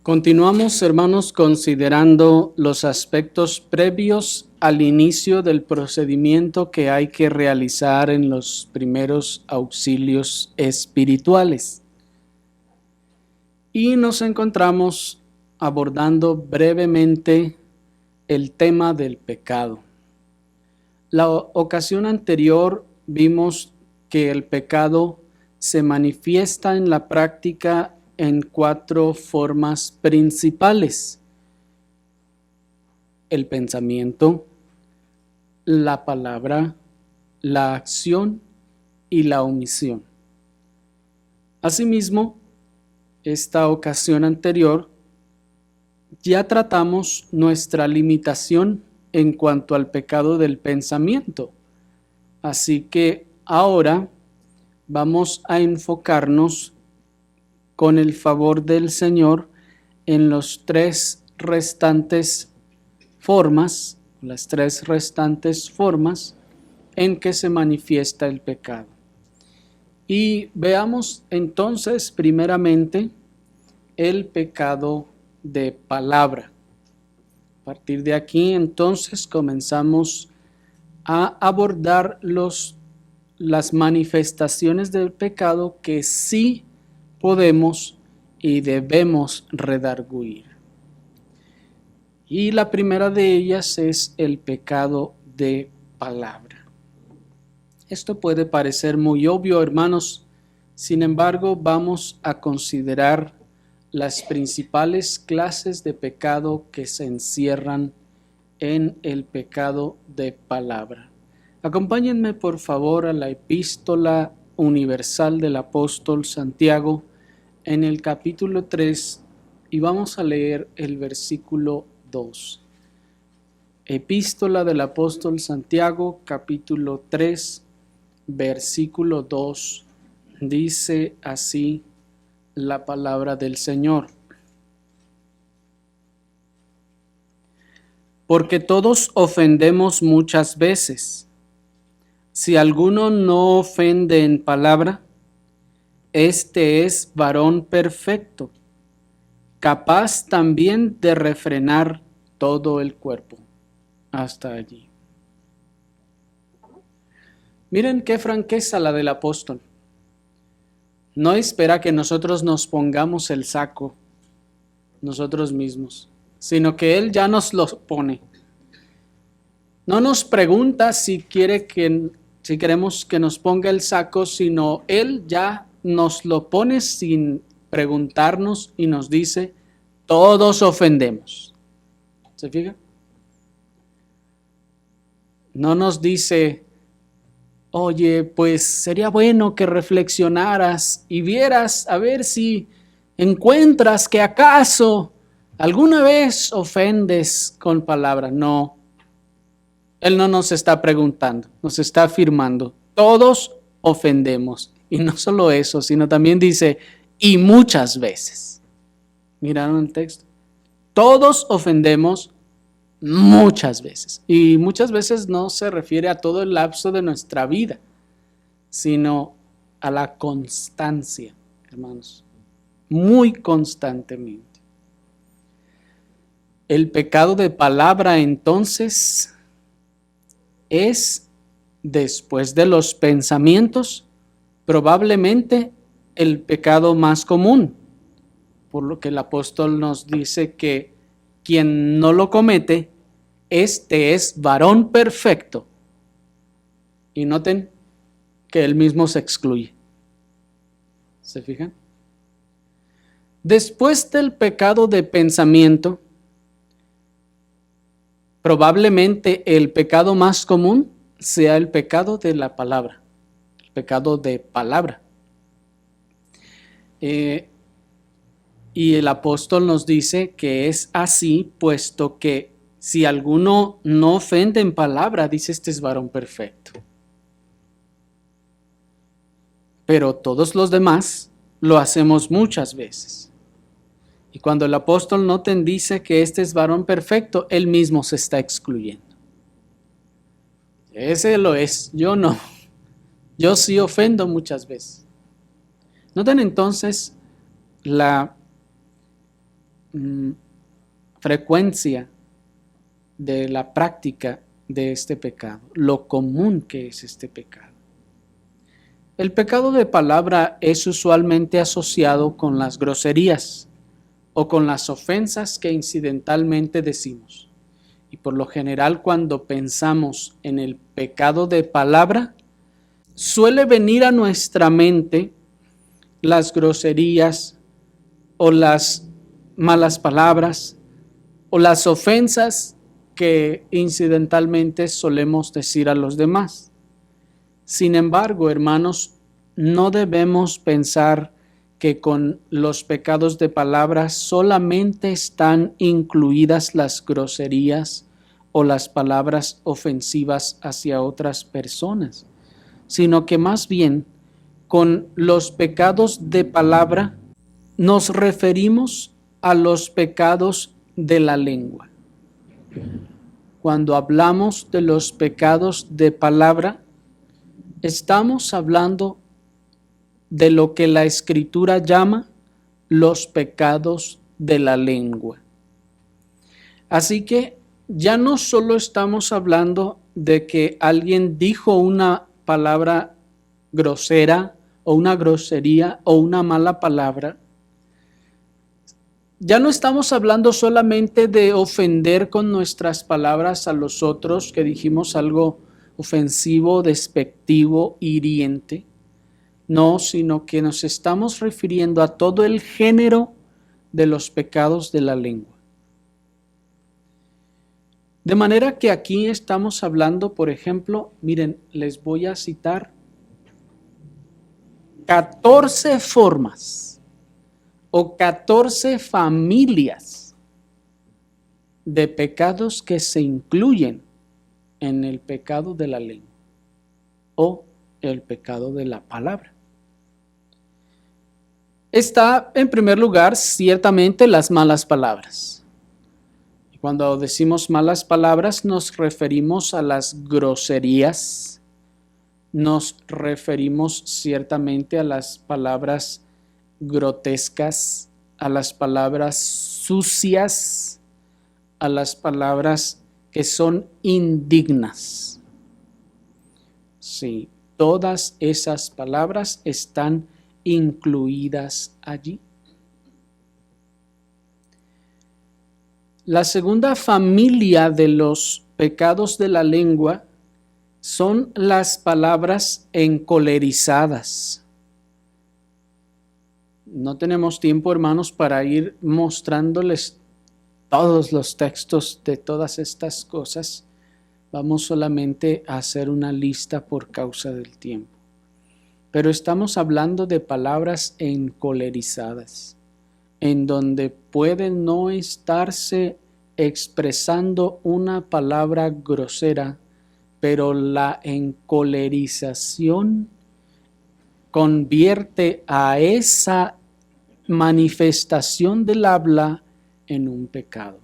Continuamos, hermanos, considerando los aspectos previos al inicio del procedimiento que hay que realizar en los primeros auxilios espirituales. Y nos encontramos abordando brevemente el tema del pecado. La ocasión anterior vimos que el pecado se manifiesta en la práctica en 4 formas principales: el pensamiento, la palabra, la acción y la omisión. Asimismo, esta ocasión anterior ya tratamos nuestra limitación en cuanto al pecado del pensamiento. Así que ahora vamos a enfocarnos con el favor del Señor en las 3 restantes formas en que se manifiesta el pecado. Y veamos entonces primeramente el pecado de palabra. A partir de aquí entonces comenzamos a abordar las manifestaciones del pecado que sí podemos y debemos redarguir. Y la primera de ellas es el pecado de palabra. Esto puede parecer muy obvio, hermanos. Sin embargo, vamos a considerar las principales clases de pecado que se encierran en el pecado de palabra. Acompáñenme por favor a la Epístola Universal del Apóstol Santiago en el capítulo 3 y vamos a leer el versículo 2. Epístola del Apóstol Santiago, capítulo 3, versículo 2, dice así la palabra del Señor. Porque todos ofendemos muchas veces. Si alguno no ofende en palabra, este es varón perfecto, capaz también de refrenar todo el cuerpo. Hasta allí. Miren qué franqueza la del apóstol. No espera que nosotros nos pongamos el saco nosotros mismos, sino que Él ya nos lo pone. No nos pregunta si queremos que nos ponga el saco, sino Él ya nos lo pone sin preguntarnos y nos dice, todos ofendemos. ¿Se fija? No nos dice, oye, pues sería bueno que reflexionaras y vieras a ver si encuentras que acaso alguna vez ofendes con palabra. No, Él no nos está preguntando, nos está afirmando, todos ofendemos. Y no solo eso, sino también dice, y muchas veces. ¿Miraron el texto? Todos ofendemos muchas veces. Y muchas veces no se refiere a todo el lapso de nuestra vida, sino a la constancia, hermanos. Muy constantemente. El pecado de palabra, entonces, es, después de los pensamientos, probablemente el pecado más común, por lo que el apóstol nos dice que quien no lo comete, este es varón perfecto. Y noten que él mismo se excluye. ¿Se fijan? Después del pecado de pensamiento, probablemente el pecado más común sea el pecado de la palabra, el pecado de palabra. Y el apóstol nos dice que es así, puesto que si alguno no ofende en palabra, dice este es varón perfecto. Pero todos los demás lo hacemos muchas veces. Y cuando el apóstol no te dice que este es varón perfecto, él mismo se está excluyendo. Ese lo es, yo no. Yo sí ofendo muchas veces. Noten entonces la frecuencia de la práctica de este pecado, lo común que es este pecado. El pecado de palabra es usualmente asociado con las groserías o con las ofensas que incidentalmente decimos. Y por lo general, cuando pensamos en el pecado de palabra, suele venir a nuestra mente las groserías o las malas palabras o las ofensas que incidentalmente solemos decir a los demás. Sin embargo, hermanos, no debemos pensar que con los pecados de palabra solamente están incluidas las groserías o las palabras ofensivas hacia otras personas, sino que más bien con los pecados de palabra nos referimos a los pecados de la lengua. Cuando hablamos de los pecados de palabra, estamos hablando de lo que la Escritura llama los pecados de la lengua. Así que ya no solo estamos hablando de que alguien dijo una palabra grosera o una grosería o una mala palabra. Ya no estamos hablando solamente de ofender con nuestras palabras a los otros, que dijimos algo ofensivo, despectivo, hiriente. No, sino que nos estamos refiriendo a todo el género de los pecados de la lengua. De manera que aquí estamos hablando, por ejemplo, miren, les voy a citar 14 formas o 14 familias de pecados que se incluyen en el pecado de la lengua o el pecado de la palabra. Está en primer lugar ciertamente las malas palabras. Cuando decimos malas palabras nos referimos a las groserías, nos referimos ciertamente a las palabras grotescas, a las palabras sucias, a las palabras que son indignas. Sí, todas esas palabras están incluidas allí. La segunda familia de los pecados de la lengua son las palabras encolerizadas. No tenemos tiempo, hermanos, para ir mostrándoles todos los textos de todas estas cosas. Vamos solamente a hacer una lista por causa del tiempo. Pero estamos hablando de palabras encolerizadas, en donde puede no estarse expresando una palabra grosera, pero la encolerización convierte a esa manifestación del habla en un pecado.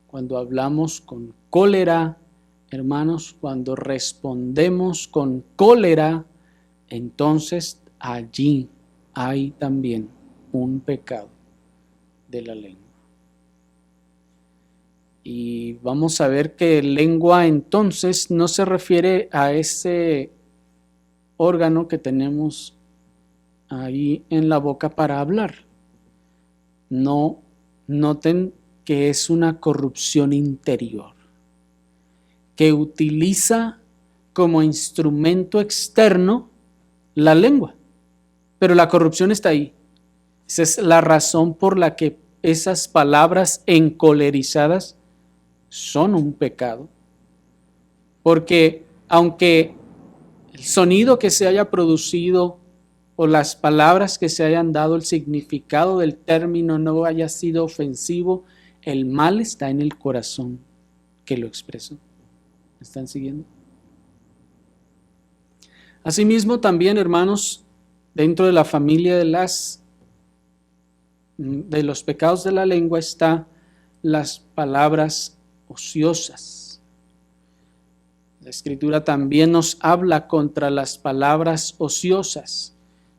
Cuando hablamos con cólera, hermanos, cuando respondemos con cólera, entonces allí hay también un pecado de la lengua. Y vamos a ver que lengua entonces no se refiere a ese órgano que tenemos ahí en la boca para hablar. No, noten que es una corrupción interior que utiliza como instrumento externo la lengua, pero la corrupción está ahí. Esa es la razón por la que esas palabras encolerizadas son un pecado, porque aunque el sonido que se haya producido o las palabras que se hayan dado, el significado del término no haya sido ofensivo, el mal está en el corazón que lo expresó. ¿Me están siguiendo? Asimismo también, hermanos, dentro de la familia de los pecados de la lengua está las palabras ociosas. La Escritura también nos habla contra las palabras ociosas.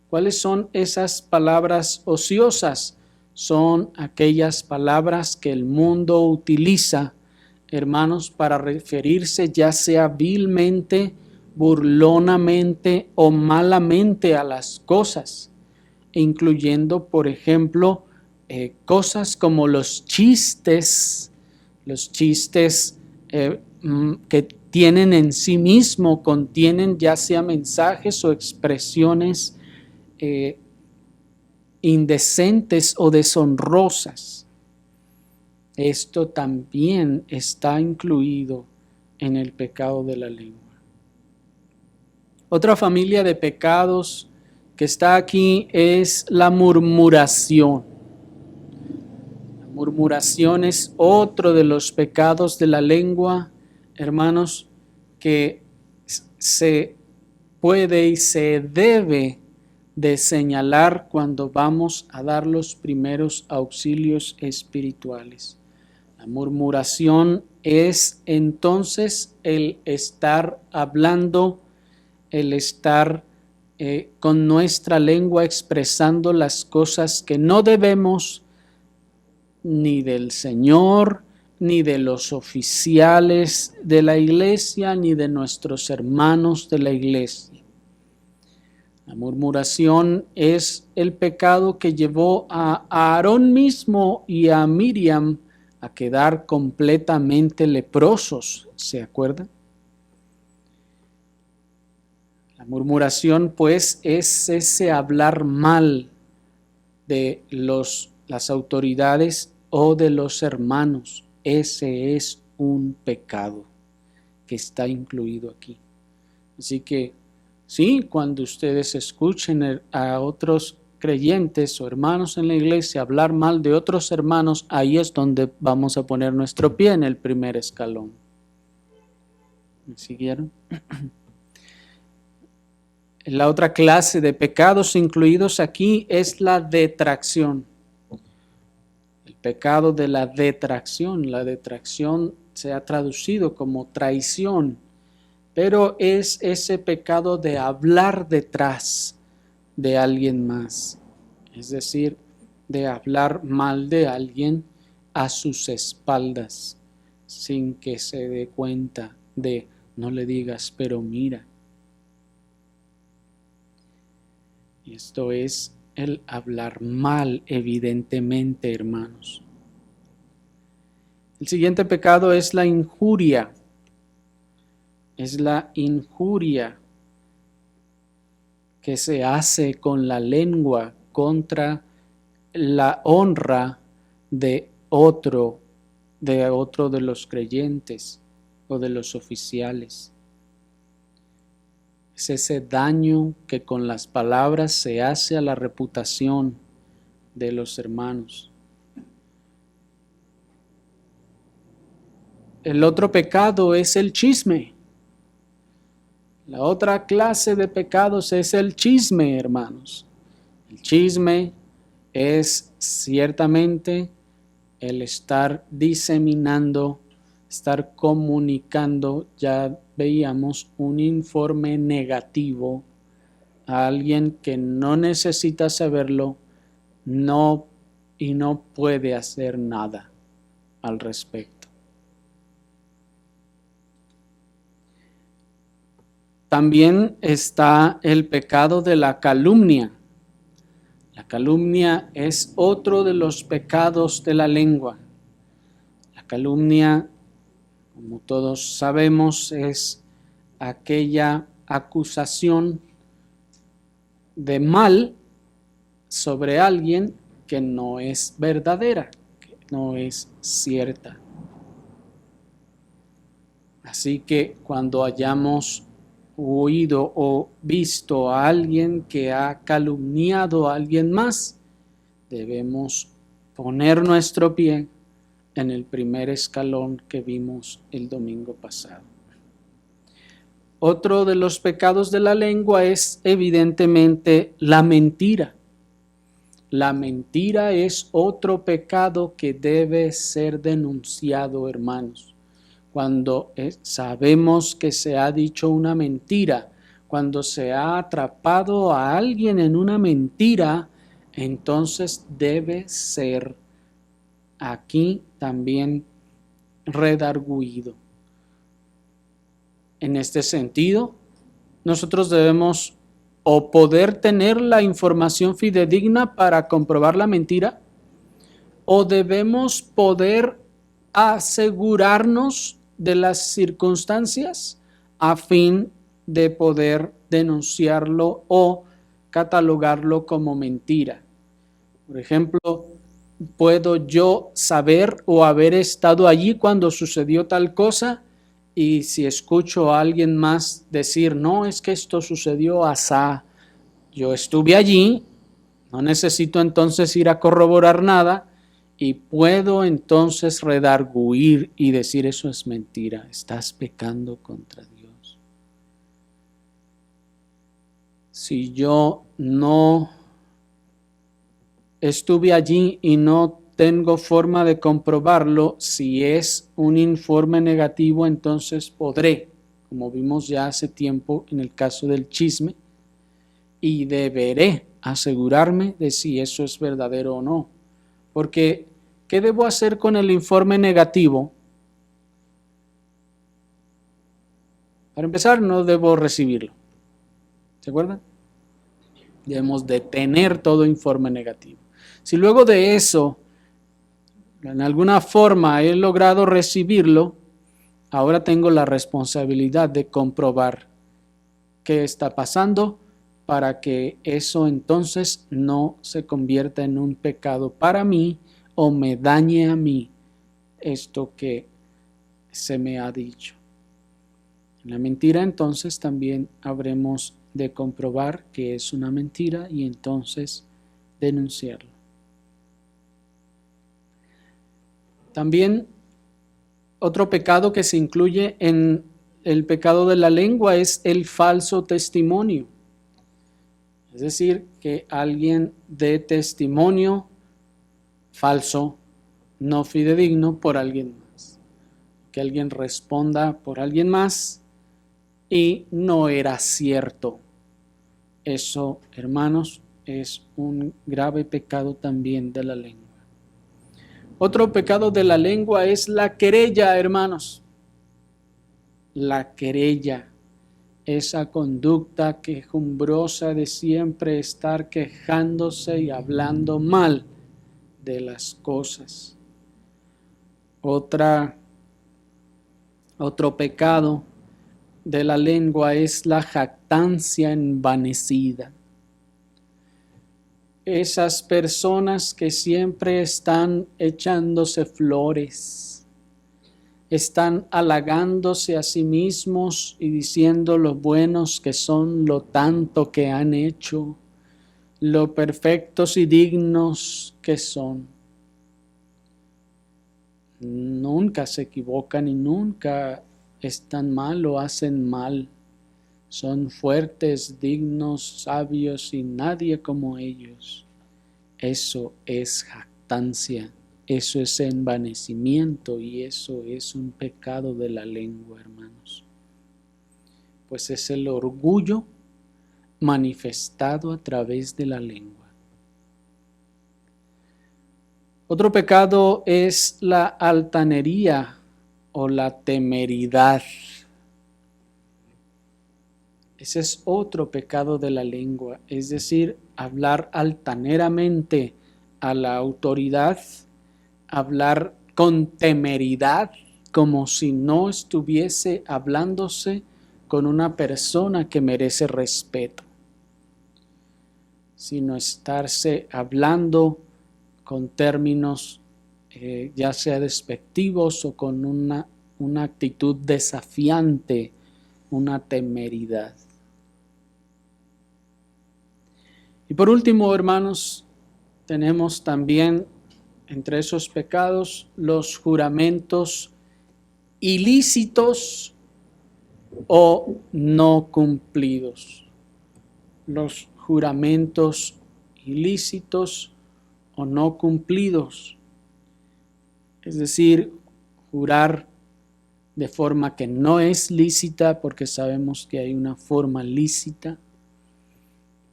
¿Cuáles son esas palabras ociosas? son aquellas palabras que el mundo utiliza, hermanos, para referirse ya sea vilmente, burlonamente o malamente a las cosas, incluyendo, por ejemplo, cosas como los chistes que tienen en sí mismo, contienen ya sea mensajes o expresiones indecentes o deshonrosas. Esto también está incluido en el pecado de la lengua. Otra familia de pecados que está aquí es la murmuración. La murmuración es otro de los pecados de la lengua, hermanos, que se puede y se debe de señalar cuando vamos a dar los primeros auxilios espirituales. La murmuración es entonces el estar hablando, el estar con nuestra lengua expresando las cosas que no debemos, ni del Señor, ni de los oficiales de la iglesia, ni de nuestros hermanos de la iglesia. La murmuración es el pecado que llevó a Aarón mismo y a Miriam a quedar completamente leprosos, ¿se acuerdan? La murmuración, pues, es ese hablar mal de las autoridades o de los hermanos. Ese es un pecado que está incluido aquí. Así que, sí, cuando ustedes escuchen a otros creyentes o hermanos en la iglesia hablar mal de otros hermanos, ahí es donde vamos a poner nuestro pie en el primer escalón. ¿Me siguieron? La otra clase de pecados incluidos aquí es la detracción. El pecado de la detracción. La detracción se ha traducido como traición, pero es ese pecado de hablar detrás de alguien más. Es decir, de hablar mal de alguien a sus espaldas, sin que se dé cuenta de no le digas, pero mira. Y esto es el hablar mal, evidentemente, hermanos. El siguiente pecado es la injuria. Es la injuria que se hace con la lengua contra la honra de otro de los creyentes o de los oficiales. Es ese daño que con las palabras se hace a la reputación de los hermanos. El otro pecado es el chisme. La otra clase de pecados es el chisme, hermanos. El chisme es ciertamente el estar diseminando, estar comunicando, ya veíamos, un informe negativo a alguien que no necesita saberlo, y no puede hacer nada al respecto. También está el pecado de la calumnia. La calumnia es otro de los pecados de la lengua. La calumnia, como todos sabemos, es aquella acusación de mal sobre alguien que no es verdadera, que no es cierta. Así que cuando hayamos oído o visto a alguien que ha calumniado a alguien más, debemos poner nuestro pie en el primer escalón que vimos el domingo pasado. Otro de los pecados de la lengua es evidentemente la mentira. La mentira es otro pecado que debe ser denunciado, hermanos. Cuando sabemos que se ha dicho una mentira, cuando se ha atrapado a alguien en una mentira, entonces debe ser aquí también redargüido. En este sentido, nosotros debemos o poder tener la información fidedigna para comprobar la mentira, o debemos poder asegurarnos de las circunstancias a fin de poder denunciarlo o catalogarlo como mentira. Por ejemplo, ¿puedo yo saber o haber estado allí cuando sucedió tal cosa? Y si escucho a alguien más decir, no, es que esto sucedió asá, yo estuve allí, no necesito entonces ir a corroborar nada y puedo entonces redarguir y decir, eso es mentira, estás pecando contra Dios. Si yo no estuve allí y no tengo forma de comprobarlo, si es un informe negativo, entonces podré, como vimos ya hace tiempo en el caso del chisme, y deberé asegurarme de si eso es verdadero o no. Porque, ¿qué debo hacer con el informe negativo? Para empezar, no debo recibirlo. ¿Se acuerdan? Debemos detener todo informe negativo. Si luego de eso, en alguna forma he logrado recibirlo, ahora tengo la responsabilidad de comprobar qué está pasando para que eso entonces no se convierta en un pecado para mí o me dañe a mí esto que se me ha dicho. En la mentira entonces también habremos de comprobar que es una mentira y entonces denunciarlo. También otro pecado que se incluye en el pecado de la lengua es el falso testimonio. Es decir, que alguien dé testimonio falso, no fidedigno por alguien más. Que alguien responda por alguien más y no era cierto. Eso, hermanos, es un grave pecado también de la lengua. Otro pecado de la lengua es la querella, hermanos. La querella, esa conducta quejumbrosa de siempre estar quejándose y hablando mal de las cosas. Otro pecado de la lengua es la jactancia envanecida. Esas personas que siempre están echándose flores, están halagándose a sí mismos y diciendo lo buenos que son, lo tanto que han hecho, lo perfectos y dignos que son. Nunca se equivocan y nunca están mal o hacen mal. Son fuertes, dignos, sabios y nadie como ellos. Eso es jactancia, eso es envanecimiento y eso es un pecado de la lengua, hermanos. Pues es el orgullo manifestado a través de la lengua. Otro pecado es la altanería o la temeridad. Ese es otro pecado de la lengua, es decir, hablar altaneramente a la autoridad, hablar con temeridad, como si no estuviese hablándose con una persona que merece respeto, sino estarse hablando con términos ya sea despectivos o con una actitud desafiante, una temeridad. Y por último, hermanos, tenemos también entre esos pecados los juramentos ilícitos o no cumplidos. Los juramentos ilícitos o no cumplidos. Es decir, jurar de forma que no es lícita, porque sabemos que hay una forma lícita,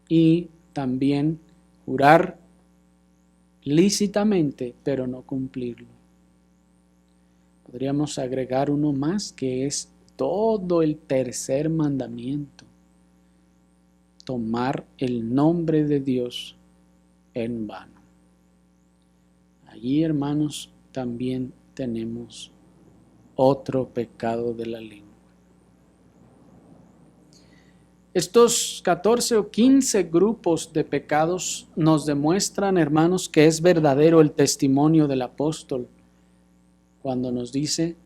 y también jurar lícitamente, pero no cumplirlo. Podríamos agregar uno más, que es todo el tercer mandamiento: tomar el nombre de Dios en vano. Allí, hermanos, también tenemos otro pecado de la lengua. Estos 14 o 15 grupos de pecados nos demuestran, hermanos, que es verdadero el testimonio del apóstol cuando nos dice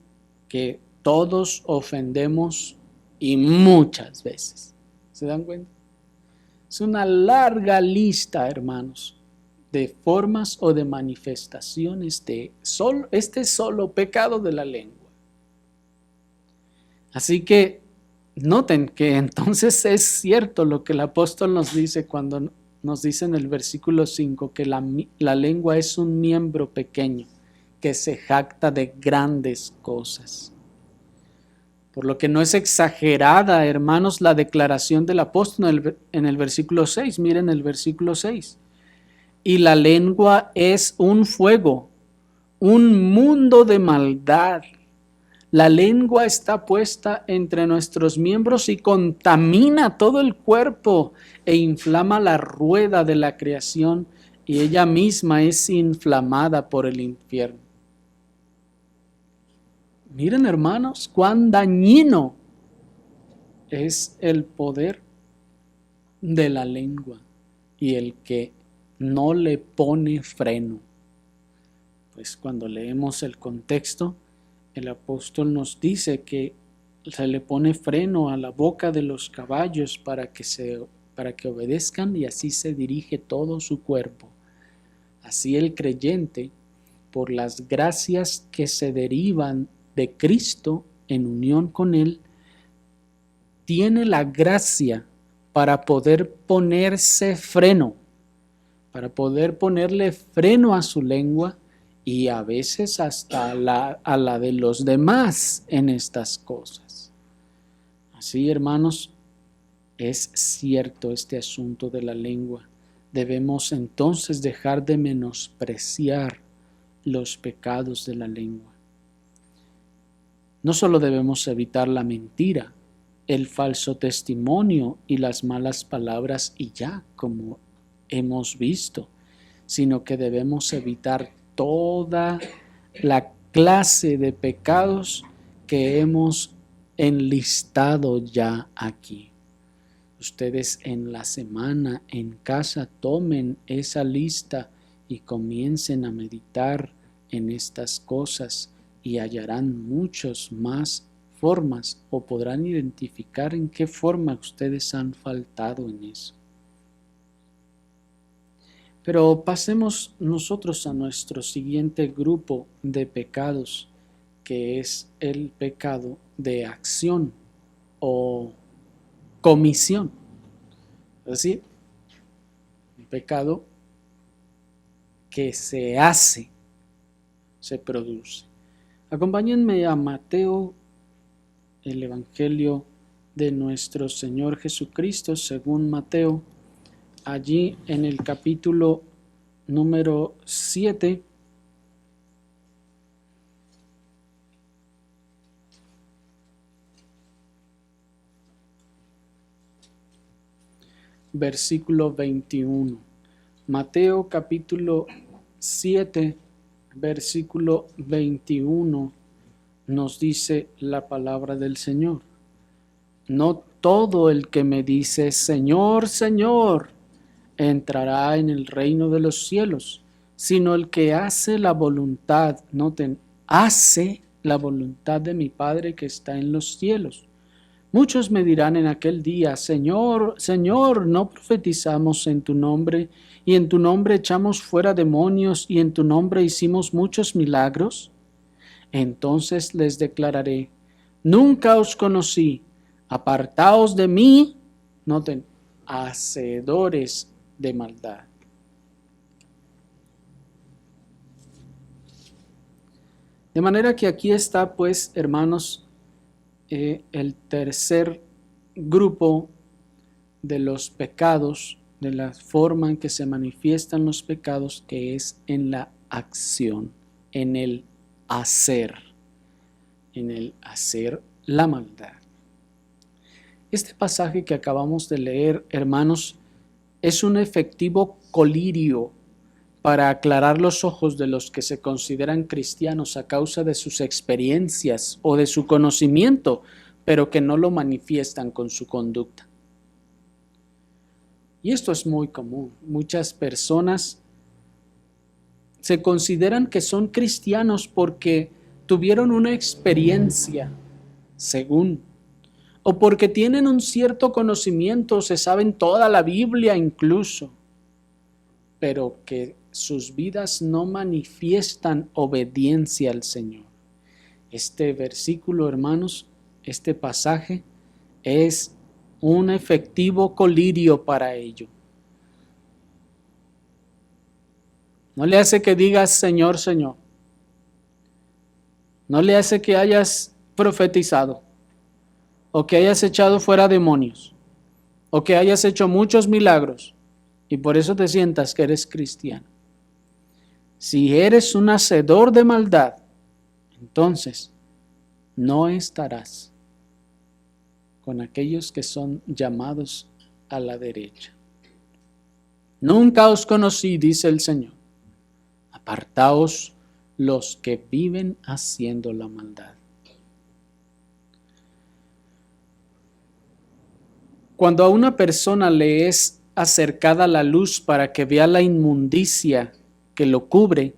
que todos ofendemos y muchas veces. ¿Se dan cuenta? Es una larga lista, hermanos, de formas o de manifestaciones de este solo pecado de la lengua. Así que noten que entonces es cierto lo que el apóstol nos dice cuando nos dice en el versículo 5 que la lengua es un miembro pequeño que se jacta de grandes cosas. Por lo que no es exagerada, hermanos, la declaración del apóstol en el versículo 6. Miren el versículo 6. Y la lengua es un fuego, un mundo de maldad. La lengua está puesta entre nuestros miembros y contamina todo el cuerpo e inflama la rueda de la creación, y ella misma es inflamada por el infierno. Miren, hermanos, cuán dañino es el poder de la lengua y el que no le pone freno. Pues cuando leemos el contexto, el apóstol nos dice que se le pone freno a la boca de los caballos para que obedezcan, y así se dirige todo su cuerpo. Así el creyente, por las gracias que se derivan de Cristo en unión con Él, tiene la gracia para poder ponerse freno, para poder ponerle freno a su lengua y a veces hasta a la de los demás en estas cosas. Así, hermanos, es cierto este asunto de la lengua. Debemos entonces dejar de menospreciar los pecados de la lengua. No solo debemos evitar la mentira, el falso testimonio y las malas palabras y ya, como hemos visto, sino que debemos evitar toda la clase de pecados que hemos enlistado ya aquí. Ustedes en la semana en casa tomen esa lista y comiencen a meditar en estas cosas y hallarán muchas más formas, o podrán identificar en qué forma ustedes han faltado en eso. Pero pasemos nosotros a nuestro siguiente grupo de pecados, que es el pecado de acción o comisión. Es decir, un pecado que se hace, se produce. Acompáñenme a Mateo, el Evangelio de nuestro Señor Jesucristo según Mateo, allí en el capítulo número 7, versículo 21. Mateo capítulo 7, versículo 21, nos dice la palabra del Señor: no todo el que me dice Señor, Señor, entrará en el reino de los cielos, sino el que hace la voluntad, noten, hace la voluntad de mi Padre que está en los cielos. Muchos me dirán en aquel día, Señor, Señor, ¿no profetizamos en tu nombre, y en tu nombre echamos fuera demonios, y en tu nombre hicimos muchos milagros? Entonces les declararé, nunca os conocí, apartaos de mí, noten, hacedores de maldad. De manera que aquí está, pues, hermanos, el tercer grupo de los pecados de la forma en que se manifiestan los pecados, que es en la acción, en el hacer la maldad. Este pasaje que acabamos de leer, hermanos, es un efectivo colirio para aclarar los ojos de los que se consideran cristianos a causa de sus experiencias o de su conocimiento, pero que no lo manifiestan con su conducta. Y esto es muy común. Muchas personas se consideran que son cristianos porque tuvieron una experiencia, según, o porque tienen un cierto conocimiento, se saben toda la Biblia incluso, pero que sus vidas no manifiestan obediencia al Señor. Este versículo, hermanos, este pasaje es un efectivo colirio para ello. No le hace que digas Señor, Señor. No le hace que hayas profetizado, o que hayas echado fuera demonios, o que hayas hecho muchos milagros, y por eso te sientas que eres cristiano. Si eres un hacedor de maldad, entonces no estarás con aquellos que son llamados a la derecha. Nunca os conocí, dice el Señor. Apartaos los que viven haciendo la maldad. Cuando a una persona le es acercada la luz para que vea la inmundicia que lo cubre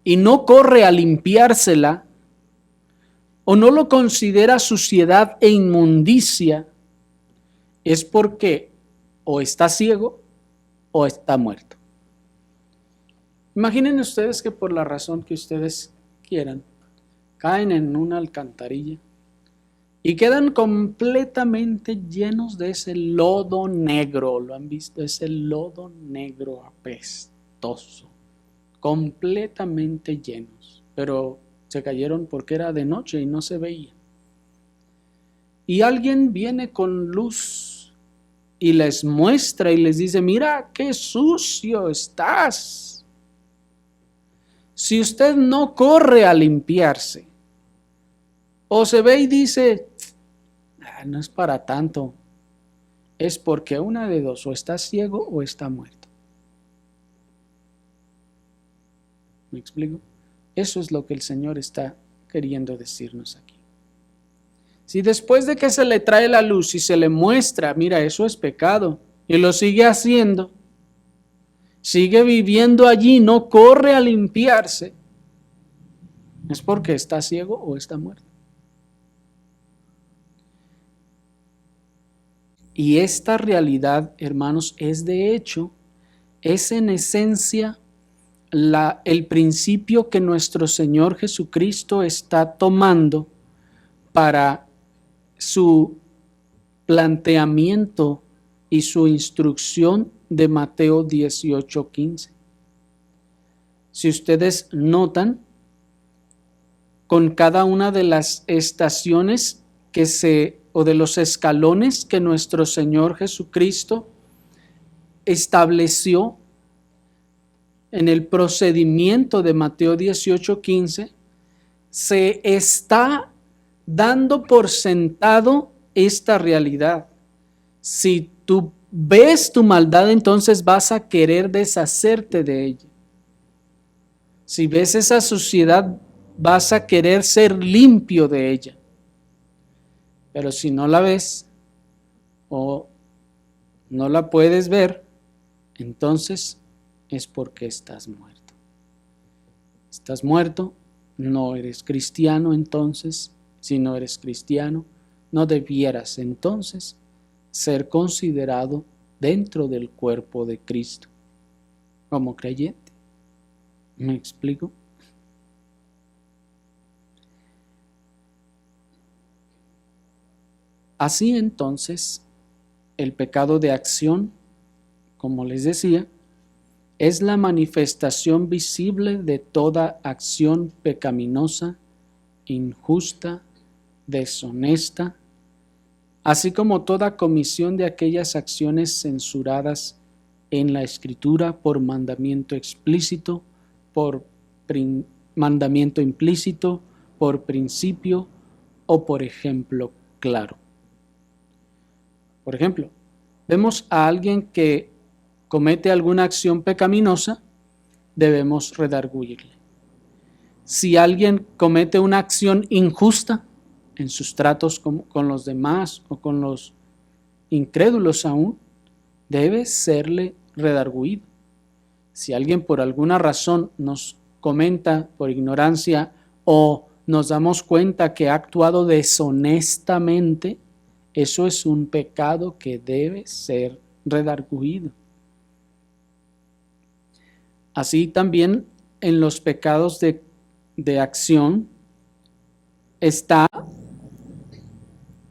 y no corre a limpiársela, o no lo considera suciedad e inmundicia, es porque o está ciego o está muerto. Imaginen ustedes que por la razón que ustedes quieran, caen en una alcantarilla y quedan completamente llenos de ese lodo negro. ¿Lo han visto? Ese lodo negro apestoso, completamente llenos, pero se cayeron porque era de noche y no se veía. Y alguien viene con luz y les muestra y les dice, mira qué sucio estás. Si usted no corre a limpiarse, o se ve y dice, no es para tanto, es porque una de dos, o está ciego o está muerto. ¿Me explico? Eso es lo que el Señor está queriendo decirnos aquí. Si después de que se le trae la luz y se le muestra, mira, eso es pecado, y lo sigue haciendo, sigue viviendo allí, no corre a limpiarse, es porque está ciego o está muerto. Y esta realidad, hermanos, es de hecho, es en esencia el principio que nuestro Señor Jesucristo está tomando para su planteamiento y su instrucción de Mateo 18:15. Si ustedes notan, con cada una de las estaciones o de los escalones que nuestro Señor Jesucristo estableció en el procedimiento de Mateo 18:15, se está dando por sentado esta realidad. Si tú ves tu maldad, entonces vas a querer deshacerte de ella. Si ves esa suciedad, vas a querer ser limpio de ella. Pero si no la ves o no la puedes ver, entonces es porque estás muerto. Estás muerto, no eres cristiano entonces. Si no eres cristiano, no debieras entonces ser considerado dentro del cuerpo de Cristo como creyente. ¿Me explico? Así entonces, el pecado de acción, como les decía, es la manifestación visible de toda acción pecaminosa, injusta, deshonesta así como toda comisión de aquellas acciones censuradas en la Escritura por mandamiento explícito, por mandamiento implícito, por principio o por ejemplo claro. Por ejemplo, vemos a alguien que comete alguna acción pecaminosa, debemos redarguirle. Si alguien comete una acción injusta en sus tratos con los demás o con los incrédulos aún, debe serle redarguido. Si alguien por alguna razón nos comenta por ignorancia o nos damos cuenta que ha actuado deshonestamente, eso es un pecado que debe ser redarguido. Así también en los pecados de acción está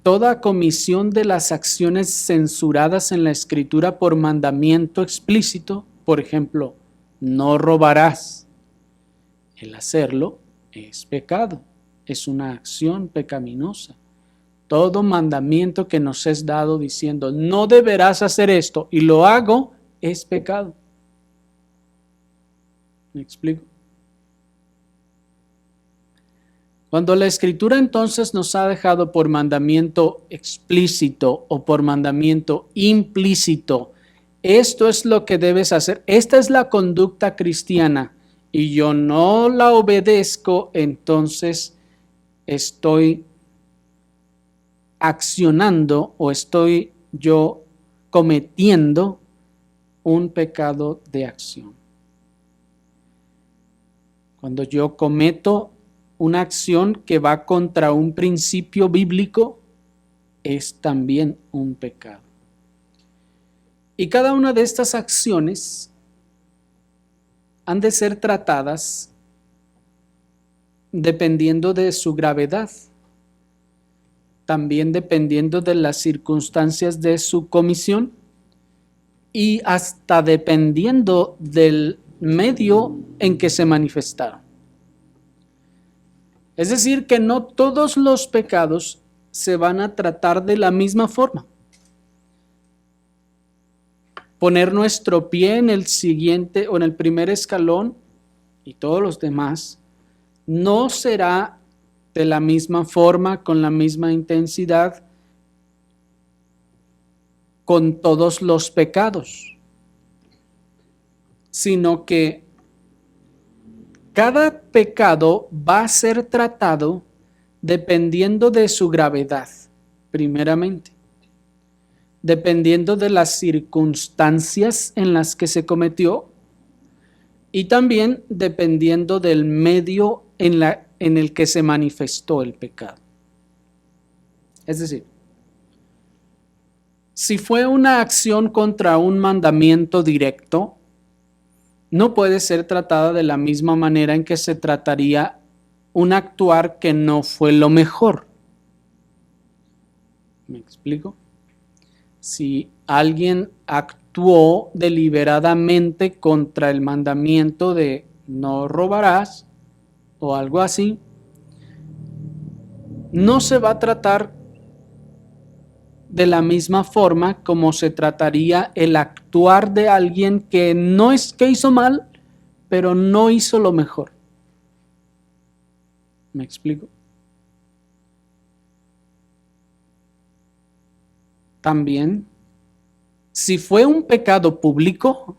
toda comisión de las acciones censuradas en la Escritura por mandamiento explícito, por ejemplo, no robarás. El hacerlo es pecado, es una acción pecaminosa. Todo mandamiento que nos es dado diciendo no deberás hacer esto y lo hago, es pecado. ¿Me explico? Cuando la Escritura entonces nos ha dejado por mandamiento explícito o por mandamiento implícito, esto es lo que debes hacer, esta es la conducta cristiana y yo no la obedezco, entonces estoy accionando o estoy yo cometiendo un pecado de acción. Cuando yo cometo una acción que va contra un principio bíblico, es también un pecado. Y cada una de estas acciones han de ser tratadas dependiendo de su gravedad, también dependiendo de las circunstancias de su comisión y hasta dependiendo del medio en que se manifestaron. Es decir, que no todos los pecados se van a tratar de la misma forma. Poner nuestro pie en el siguiente o en el primer escalón y todos los demás no será de la misma forma, con la misma intensidad, con todos los pecados, sino que cada pecado va a ser tratado dependiendo de su gravedad, primeramente, dependiendo de las circunstancias en las que se cometió y también dependiendo del medio en el que se manifestó el pecado. Es decir, si fue una acción contra un mandamiento directo, no puede ser tratada de la misma manera en que se trataría un actuar que no fue lo mejor. ¿Me explico? Si alguien actuó deliberadamente contra el mandamiento de no robarás o algo así, no se va a tratar de la misma forma como se trataría el actuar de alguien que no es que hizo mal, pero no hizo lo mejor. ¿Me explico? También, si fue un pecado público,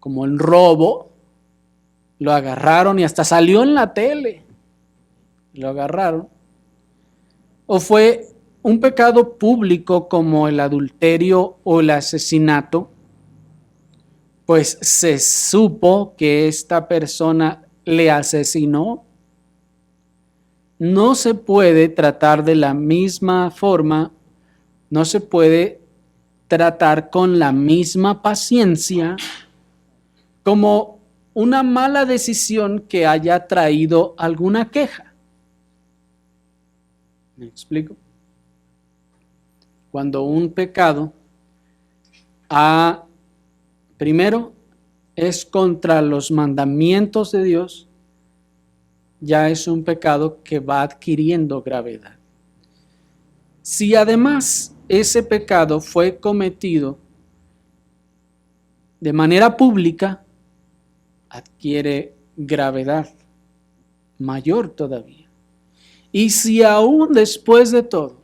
como el robo, lo agarraron y hasta salió en la tele, lo agarraron, o fue un pecado público como el adulterio o el asesinato, pues se supo que esta persona le asesinó. No se puede tratar de la misma forma, no se puede tratar con la misma paciencia como una mala decisión que haya traído alguna queja. ¿Me explico? Cuando un pecado primero es contra los mandamientos de Dios, ya es un pecado que va adquiriendo gravedad. Si además ese pecado fue cometido de manera pública, adquiere gravedad mayor todavía. Y si aún después de todo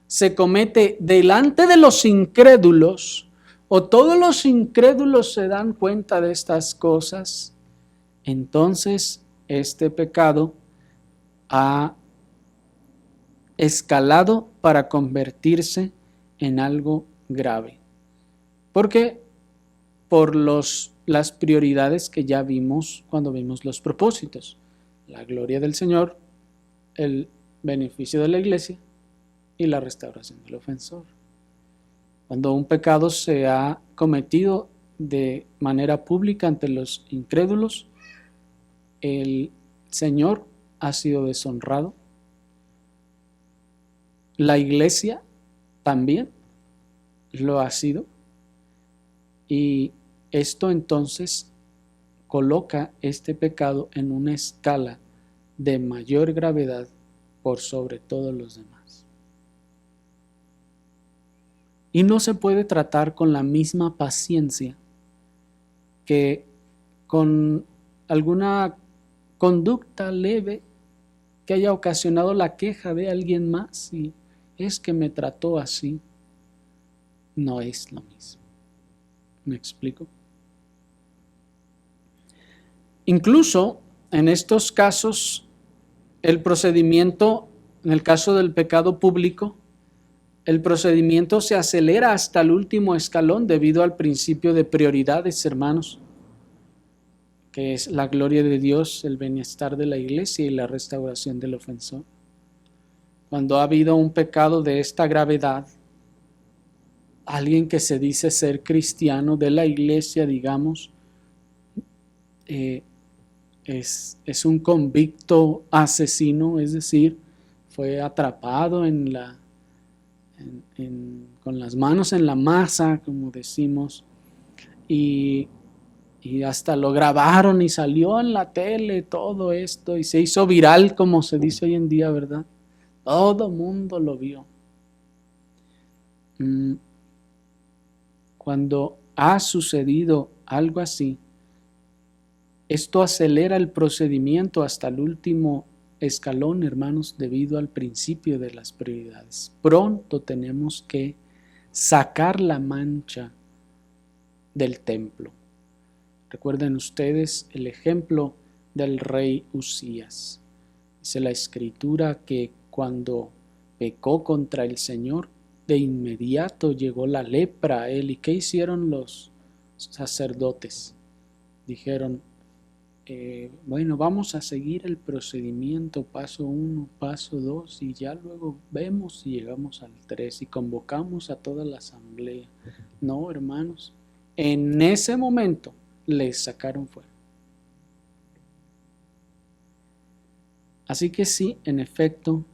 se comete delante de los incrédulos, o todos los incrédulos se dan cuenta de estas cosas, entonces este pecado ha escalado para convertirse en algo grave. ¿Por qué? Por las prioridades que ya vimos cuando vimos los propósitos. La gloria del Señor, el beneficio de la iglesia y la restauración del ofensor. Cuando un pecado se ha cometido de manera pública ante los incrédulos, el Señor ha sido deshonrado. La iglesia también lo ha sido. Y esto entonces coloca este pecado en una escala de mayor gravedad por sobre todos los demás. Y no se puede tratar con la misma paciencia que con alguna conducta leve que haya ocasionado la queja de alguien más y es que me trató así. No es lo mismo. ¿Me explico? Incluso en estos casos, el procedimiento, en el caso del pecado público, el procedimiento se acelera hasta el último escalón debido al principio de prioridades, hermanos, que es la gloria de Dios, el bienestar de la iglesia y la restauración del ofensor. Cuando ha habido un pecado de esta gravedad, alguien que se dice ser cristiano de la iglesia, digamos, es un convicto asesino, es decir, fue atrapado con las manos en la masa, como decimos, y hasta lo grabaron y salió en la tele todo esto y se hizo viral, como se dice hoy en día, ¿verdad? Todo mundo lo vio. Cuando ha sucedido algo así, esto acelera el procedimiento hasta el último escalón, hermanos, debido al principio de las prioridades. Pronto tenemos que sacar la mancha del templo. Recuerden ustedes el ejemplo del rey Usías. Dice la Escritura que cuando pecó contra el Señor, de inmediato llegó la lepra a él. ¿Y qué hicieron los sacerdotes? Dijeron, bueno, vamos a seguir el procedimiento, paso 1, paso 2, y ya luego vemos si llegamos al 3 y convocamos a toda la asamblea. No, hermanos, en ese momento les sacaron fuera. Así que sí, en efecto,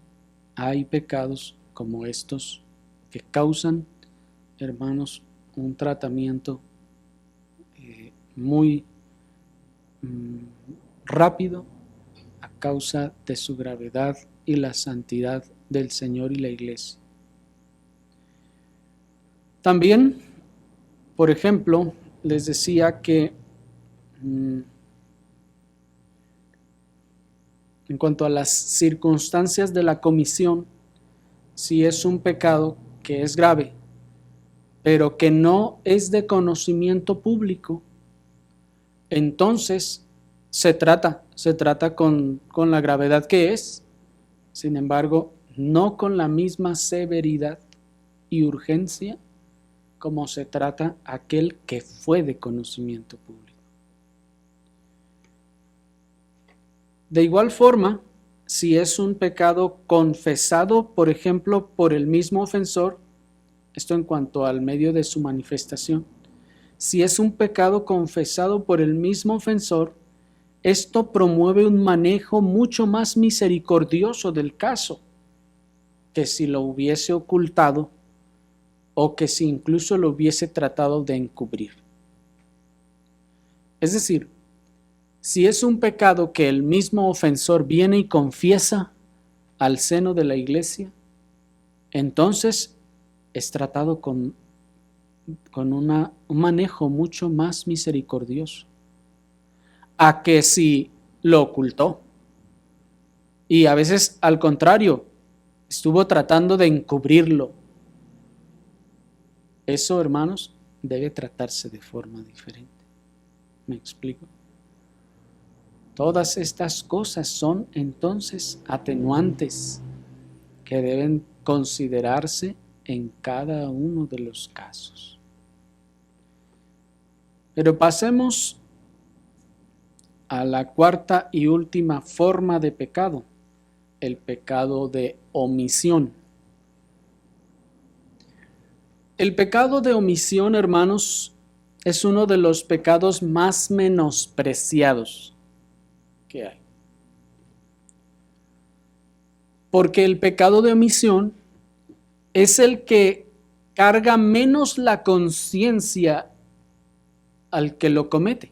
hay pecados como estos que causan, hermanos, un tratamiento muy rápido a causa de su gravedad y la santidad del Señor y la iglesia. También, por ejemplo, les decía que en cuanto a las circunstancias de la comisión, si es un pecado que es grave, pero que no es de conocimiento público, entonces se trata con la gravedad que es, sin embargo, no con la misma severidad y urgencia como se trata aquel que fue de conocimiento público. De igual forma, si es un pecado confesado, por ejemplo, por el mismo ofensor, esto en cuanto al medio de su manifestación, si es un pecado confesado por el mismo ofensor, esto promueve un manejo mucho más misericordioso del caso que si lo hubiese ocultado o que si incluso lo hubiese tratado de encubrir. Es decir, si es un pecado que el mismo ofensor viene y confiesa al seno de la iglesia, entonces es tratado con un manejo mucho más misericordioso a que si lo ocultó. Y a veces al contrario, estuvo tratando de encubrirlo. Eso, hermanos, debe tratarse de forma diferente. ¿Me explico? Todas estas cosas son entonces atenuantes que deben considerarse en cada uno de los casos. Pero pasemos a la cuarta y última forma de pecado, el pecado de omisión. El pecado de omisión, hermanos, es uno de los pecados más menospreciados que hay. Porque el pecado de omisión es el que carga menos la conciencia al que lo comete.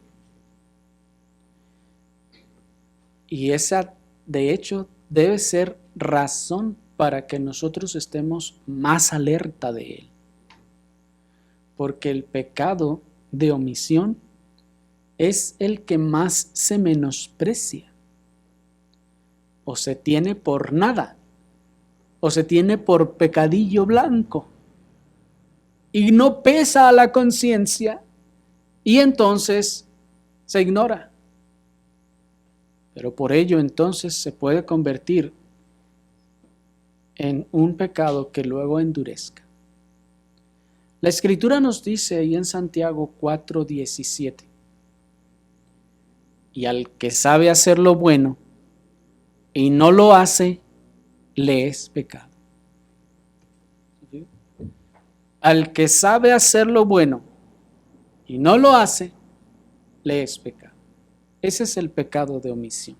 Y esa, de hecho, debe ser razón para que nosotros estemos más alerta de él. Porque el pecado de omisión es el que más se menosprecia. O se tiene por nada, o se tiene por pecadillo blanco. Y no pesa a la conciencia, y entonces se ignora. Pero por ello entonces se puede convertir en un pecado que luego endurezca. La Escritura nos dice ahí en Santiago 4:17, y al que sabe hacer lo bueno y no lo hace, le es pecado. Al que sabe hacer lo bueno y no lo hace, le es pecado. Ese es el pecado de omisión.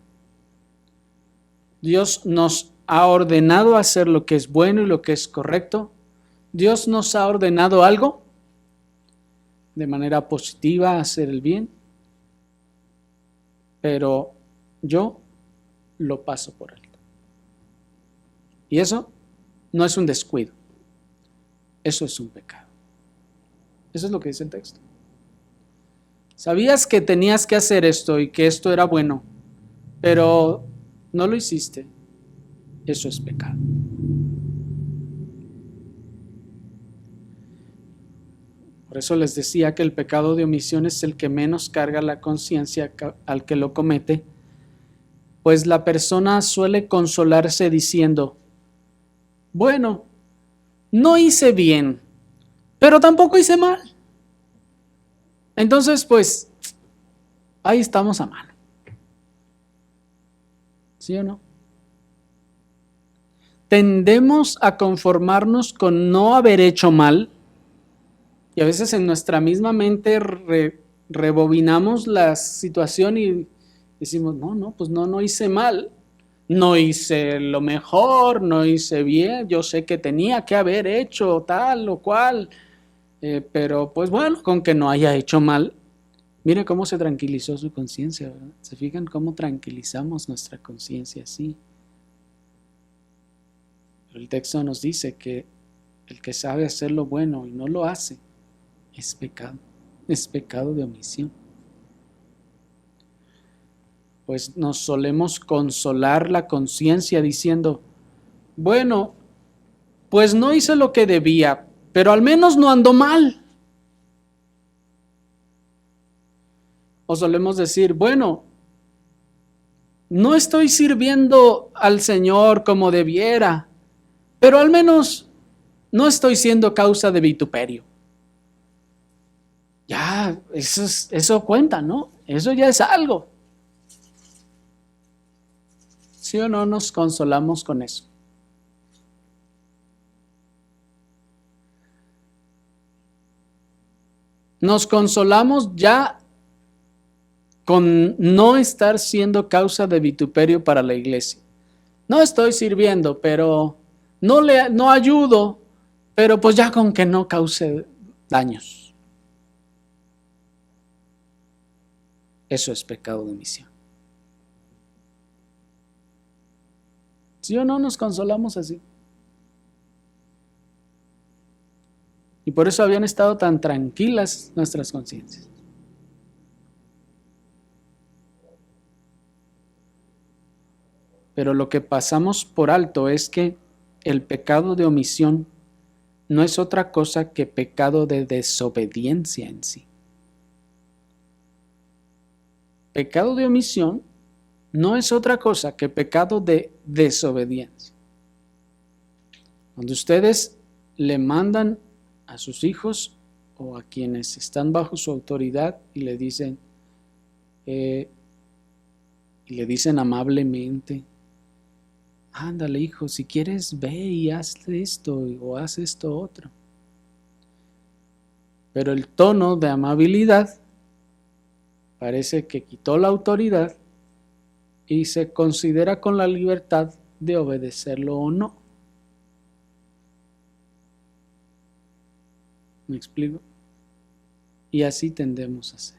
Dios nos ha ordenado hacer lo que es bueno y lo que es correcto. Dios nos ha ordenado algo de manera positiva, hacer el bien, pero yo lo paso por alto. Y eso no es un descuido, eso es un pecado. Eso es lo que dice el texto. Sabías que tenías que hacer esto y que esto era bueno, pero no lo hiciste. Eso es pecado. Por eso les decía que el pecado de omisión es el que menos carga la conciencia al que lo comete, pues la persona suele consolarse diciendo, bueno, no hice bien, pero tampoco hice mal. Entonces, pues, ahí estamos a mano. ¿Sí o no? Tendemos a conformarnos con no haber hecho mal, y a veces en nuestra misma mente rebobinamos la situación y decimos, pues no hice mal, no hice lo mejor, no hice bien, yo sé que tenía que haber hecho tal o cual, pero pues bueno, con que no haya hecho mal. Mire cómo se tranquilizó su conciencia, ¿verdad? ¿Se fijan cómo tranquilizamos nuestra conciencia así? Pero el texto nos dice que el que sabe hacer lo bueno y no lo hace, es pecado de omisión. Pues nos solemos consolar la conciencia diciendo, bueno, pues no hice lo que debía, pero al menos no ando mal. O solemos decir, bueno, no estoy sirviendo al Señor como debiera, pero al menos no estoy siendo causa de vituperio. Ya, eso cuenta, ¿no? Eso ya es algo. ¿Sí o no nos consolamos con eso? Nos consolamos ya con no estar siendo causa de vituperio para la iglesia. No estoy sirviendo, pero no ayudo, pero pues ya con que no cause daños. Eso es pecado de omisión. ¿Sí o no nos consolamos así? por eso habían estado tan tranquilas nuestras conciencias. Pero lo que pasamos por alto es que el pecado de omisión no es otra cosa que pecado de desobediencia en sí. Pecado de omisión no es otra cosa que pecado de desobediencia. Cuando ustedes le mandan a sus hijos o a quienes están bajo su autoridad y le dicen amablemente, ándale hijo, si quieres ve y haz esto o haz esto otro. Pero el tono de amabilidad parece que quitó la autoridad y se considera con la libertad de obedecerlo o no. ¿Me explico? Y así tendemos a hacer.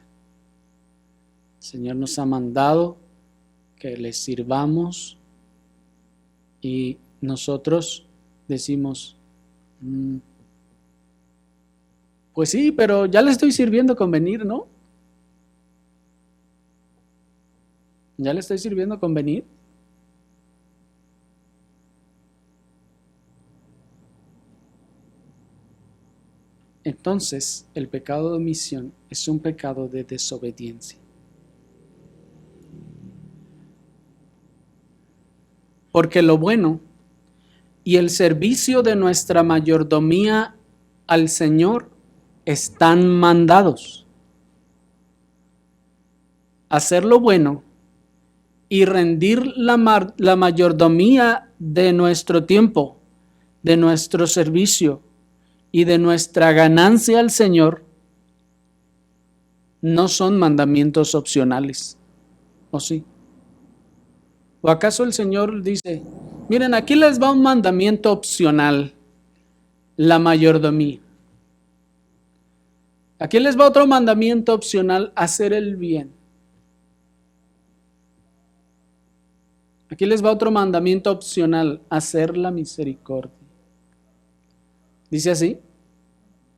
El Señor nos ha mandado que le sirvamos y nosotros decimos, pues sí, pero ya le estoy sirviendo con venir, ¿no? ¿Ya le estoy sirviendo con venir? Entonces, el pecado de omisión es un pecado de desobediencia. Porque lo bueno y el servicio de nuestra mayordomía al Señor están mandados. Hacer lo bueno y rendir la mayordomía de nuestro tiempo, de nuestro servicio y de nuestra ganancia al Señor no son mandamientos opcionales, ¿o sí? ¿O acaso el Señor dice, miren, aquí les va un mandamiento opcional, la mayordomía? Aquí les va otro mandamiento opcional, hacer el bien. Aquí les va otro mandamiento opcional, hacer la misericordia. ¿Dice así?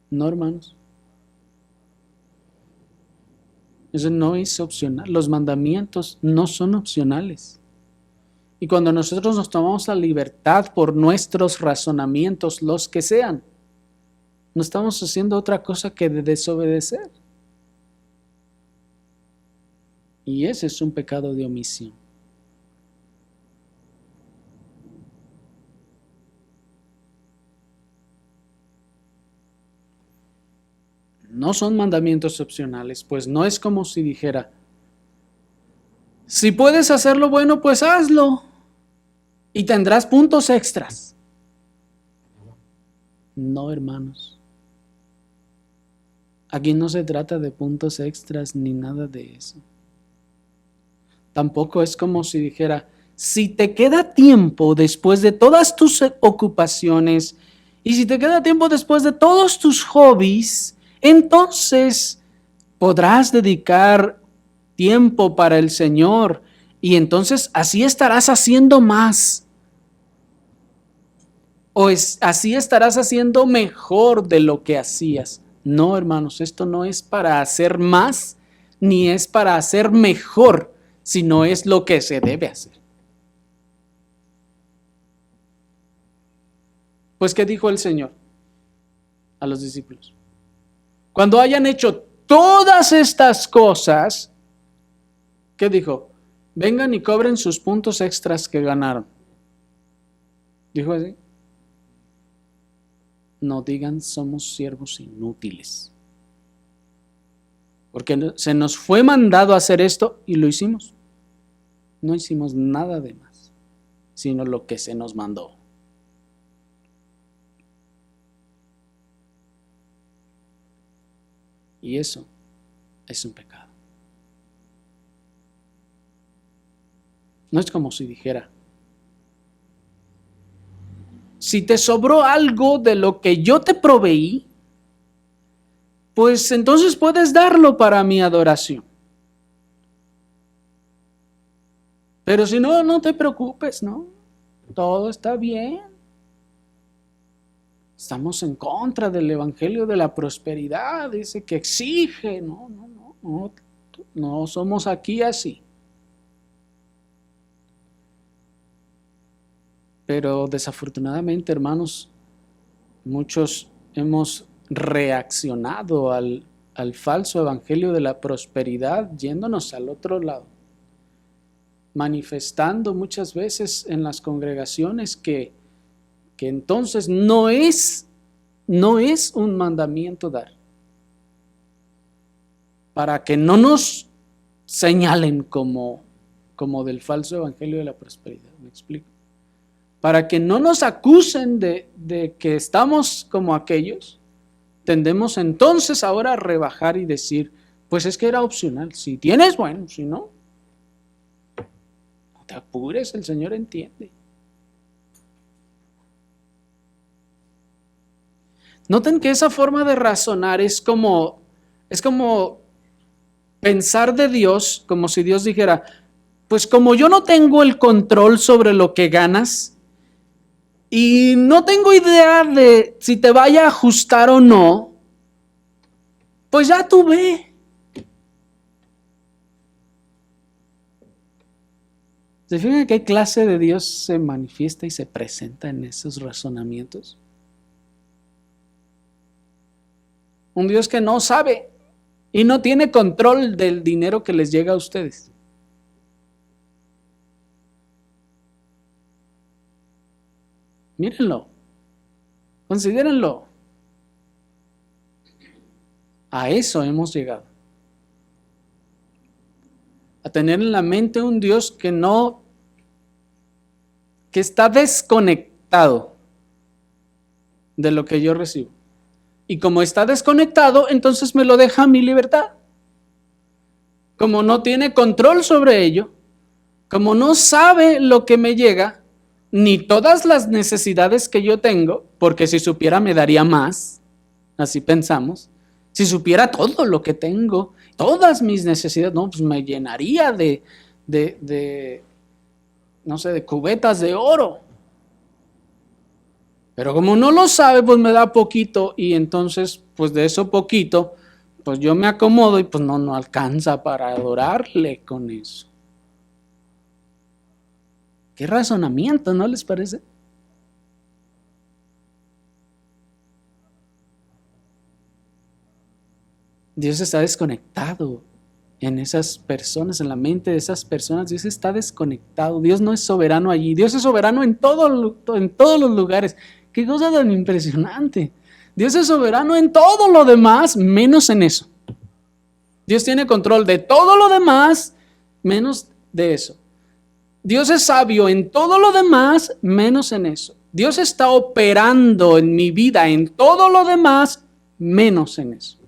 No, hermanos. Eso no es opcional. Los mandamientos no son opcionales. Y cuando nosotros nos tomamos la libertad por nuestros razonamientos, los que sean, no estamos haciendo otra cosa que de desobedecer. Y ese es un pecado de omisión. No son mandamientos opcionales, pues no es como si dijera, si puedes hacerlo bueno, pues hazlo y tendrás puntos extras. No, hermanos. Aquí no se trata de puntos extras ni nada de eso. Tampoco es como si dijera, si te queda tiempo después de todas tus ocupaciones y si te queda tiempo después de todos tus hobbies, entonces podrás dedicar tiempo para el Señor y entonces así estarás haciendo más. Así estarás haciendo mejor de lo que hacías. No, hermanos, esto no es para hacer más, ni es para hacer mejor, sino es lo que se debe hacer. Pues, ¿qué dijo el Señor a los discípulos? Cuando hayan hecho todas estas cosas, ¿qué dijo? Vengan y cobren sus puntos extras que ganaron. ¿Dijo así? No digan somos siervos inútiles. Porque se nos fue mandado a hacer esto y lo hicimos. No hicimos nada de más, sino lo que se nos mandó. Y eso es un pecado. No es como si dijera, si te sobró algo de lo que yo te proveí, pues entonces puedes darlo para mi adoración. Pero si no, no te preocupes, ¿no? Todo está bien. Estamos en contra del evangelio de la prosperidad, dice que exige. No somos aquí así. Pero desafortunadamente, hermanos, muchos hemos reaccionado al falso evangelio de la prosperidad yéndonos al otro lado, manifestando muchas veces en las congregaciones que entonces no es un mandamiento dar, para que no nos señalen como del falso evangelio de la prosperidad. ¿Me explico? Para que no nos acusen de que estamos como aquellos, tendemos entonces ahora a rebajar y decir, pues es que era opcional. Si tienes, bueno, si no, no te apures, el Señor entiende. Noten que esa forma de razonar es como pensar de Dios, como si Dios dijera, pues como yo no tengo el control sobre lo que ganas y no tengo idea de si te vaya a ajustar o no, pues ya tú ve. ¿Se fijan qué clase de Dios se manifiesta y se presenta en esos razonamientos? Un Dios que no sabe y no tiene control del dinero que les llega a ustedes. Mírenlo, considérenlo. A eso hemos llegado. A tener en la mente un Dios que está desconectado de lo que yo recibo. Y como está desconectado, entonces me lo deja a mi libertad. Como no tiene control sobre ello, como no sabe lo que me llega, ni todas las necesidades que yo tengo, porque si supiera me daría más, así pensamos. Si supiera todo lo que tengo, todas mis necesidades, no, pues me llenaría de no sé, de cubetas de oro. Pero como no lo sabe, pues me da poquito y entonces, pues de eso poquito, pues yo me acomodo y pues no alcanza para adorarle con eso. ¿Qué razonamiento, no les parece? Dios está desconectado en esas personas, en la mente de esas personas. Dios está desconectado. Dios no es soberano allí. Dios es soberano en todos los lugares. Qué cosa tan impresionante. Dios es soberano en todo lo demás, menos en eso. Dios tiene control de todo lo demás, menos de eso. Dios es sabio en todo lo demás, menos en eso. Dios está operando en mi vida en todo lo demás, menos en eso.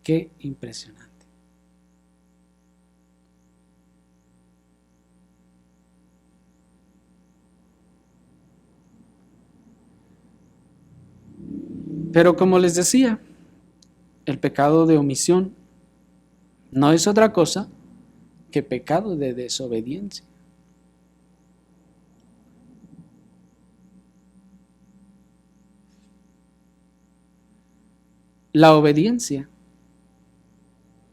Qué impresionante. Pero como les decía, el pecado de omisión no es otra cosa que pecado de desobediencia. La obediencia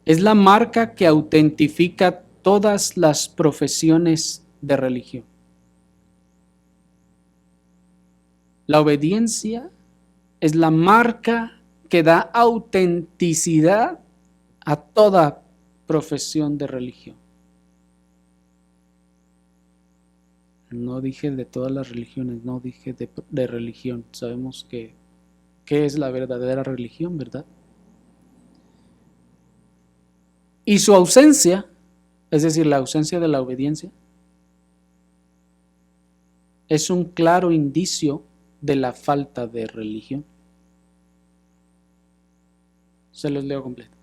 es la marca que autentifica todas las profesiones de religión. La obediencia es la marca que da autenticidad a toda profesión de religión. No dije de todas las religiones, no dije de religión. Sabemos qué es la verdadera religión, ¿verdad? Y su ausencia, es decir, la ausencia de la obediencia, es un claro indicio de la falta de religión. Se los leo completo.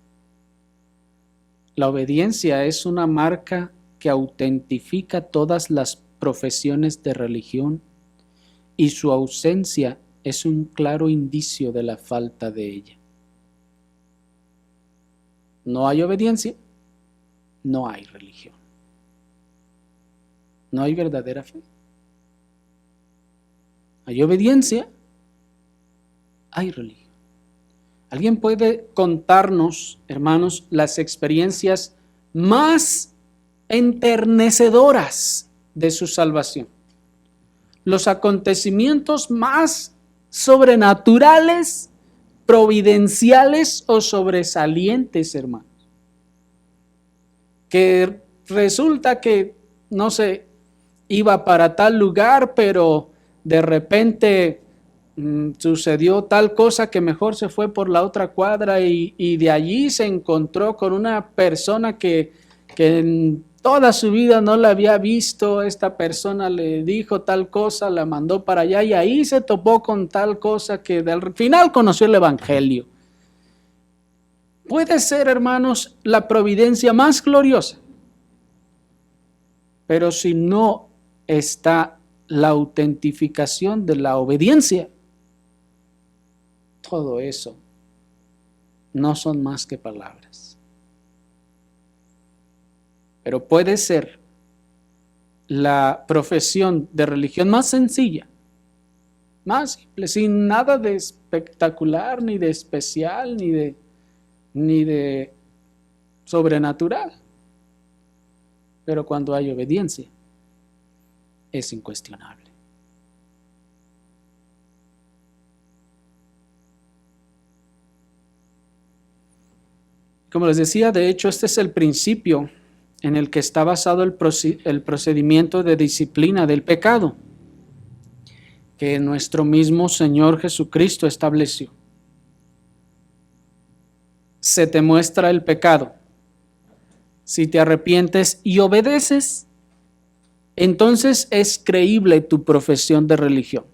La obediencia es una marca que autentifica todas las profesiones de religión y su ausencia es un claro indicio de la falta de ella. No hay obediencia, no hay religión. no hay verdadera fe. Hay obediencia, hay religión. ¿Alguien puede contarnos, hermanos, las experiencias más enternecedoras de su salvación? Los acontecimientos más sobrenaturales, providenciales o sobresalientes, hermanos. Que resulta que, no sé, iba para tal lugar, pero de repente sucedió tal cosa que mejor se fue por la otra cuadra y de allí se encontró con una persona que en toda su vida no la había visto. Esta persona le dijo tal cosa, la mandó para allá y ahí se topó con tal cosa que al final conoció el evangelio. Puede ser, hermanos, la providencia más gloriosa, pero si no está la autentificación de la obediencia, todo eso no son más que palabras. Pero puede ser la profesión de religión más sencilla, más simple, sin nada de espectacular, ni de especial, ni de sobrenatural. Pero cuando hay obediencia, es incuestionable. Como les decía, de hecho, este es el principio en el que está basado el procedimiento de disciplina del pecado que nuestro mismo Señor Jesucristo estableció. Se te muestra el pecado. Si te arrepientes y obedeces, entonces es creíble tu profesión de religión.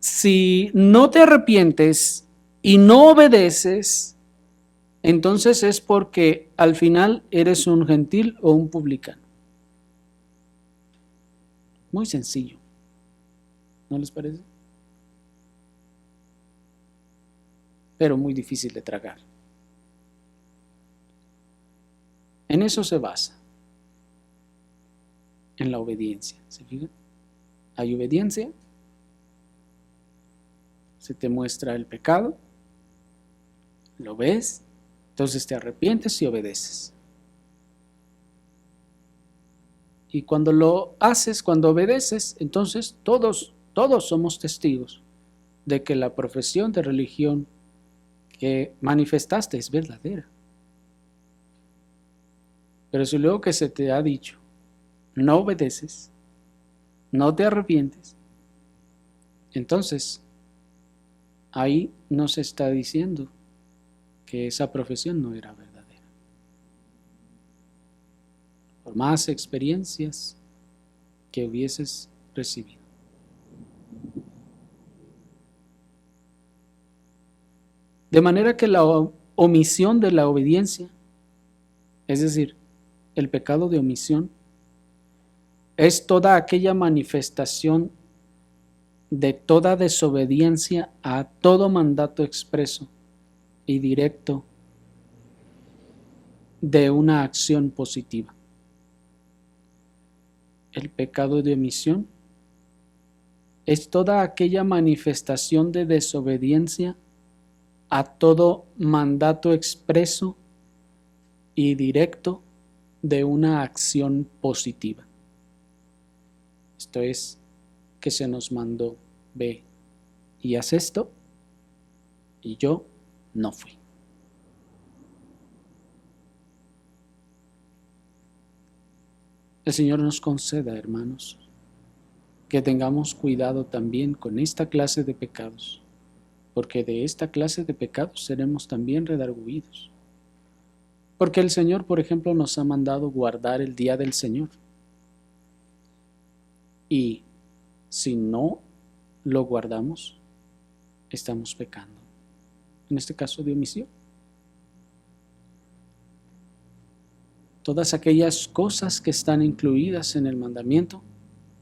Si no te arrepientes y no obedeces, entonces es porque al final eres un gentil o un publicano. Muy sencillo, ¿no les parece? Pero muy difícil de tragar. En eso se basa, en la obediencia. ¿Se fijan? Hay obediencia, se te muestra el pecado, lo ves, entonces te arrepientes y obedeces. Y cuando lo haces, cuando obedeces, entonces todos somos testigos de que la profesión de religión que manifestaste es verdadera. Pero si luego que se te ha dicho, no obedeces, no te arrepientes, entonces ahí nos está diciendo que esa profesión no era verdadera. Por más experiencias que hubieses recibido. De manera que la omisión de la obediencia, es decir, el pecado de omisión, es toda aquella manifestación de toda desobediencia a todo mandato expreso y directo de una acción positiva. El pecado de omisión es toda aquella manifestación de desobediencia a todo mandato expreso y directo de una acción positiva. Esto es, que se nos mandó, ve y haz esto, y yo no fui. El Señor nos conceda, hermanos, que tengamos cuidado también con esta clase de pecados, porque de esta clase de pecados seremos también redargüidos. Porque el Señor, por ejemplo, nos ha mandado guardar el día del Señor. Y si no lo guardamos, estamos pecando. En este caso de omisión. Todas aquellas cosas que están incluidas en el mandamiento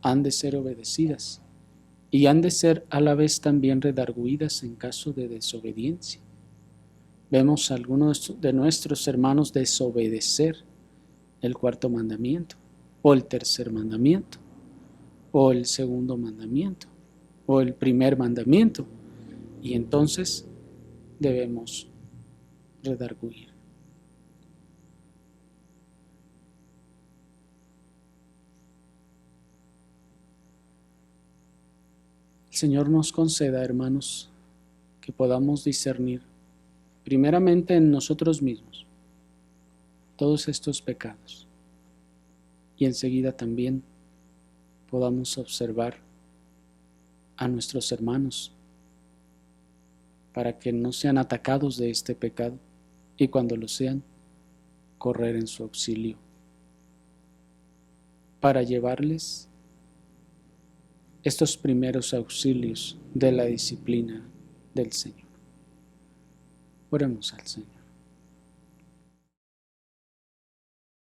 han de ser obedecidas y han de ser a la vez también redargüidas en caso de desobediencia. Vemos a algunos de nuestros hermanos desobedecer el cuarto mandamiento, o el tercer mandamiento, o el segundo mandamiento, o el primer mandamiento, y entonces debemos redarguir. El Señor nos conceda, hermanos, que podamos discernir primeramente en nosotros mismos todos estos pecados y enseguida también podamos observar a nuestros hermanos para que no sean atacados de este pecado y cuando lo sean, correr en su auxilio para llevarles estos primeros auxilios de la disciplina del Señor. Oremos al Señor.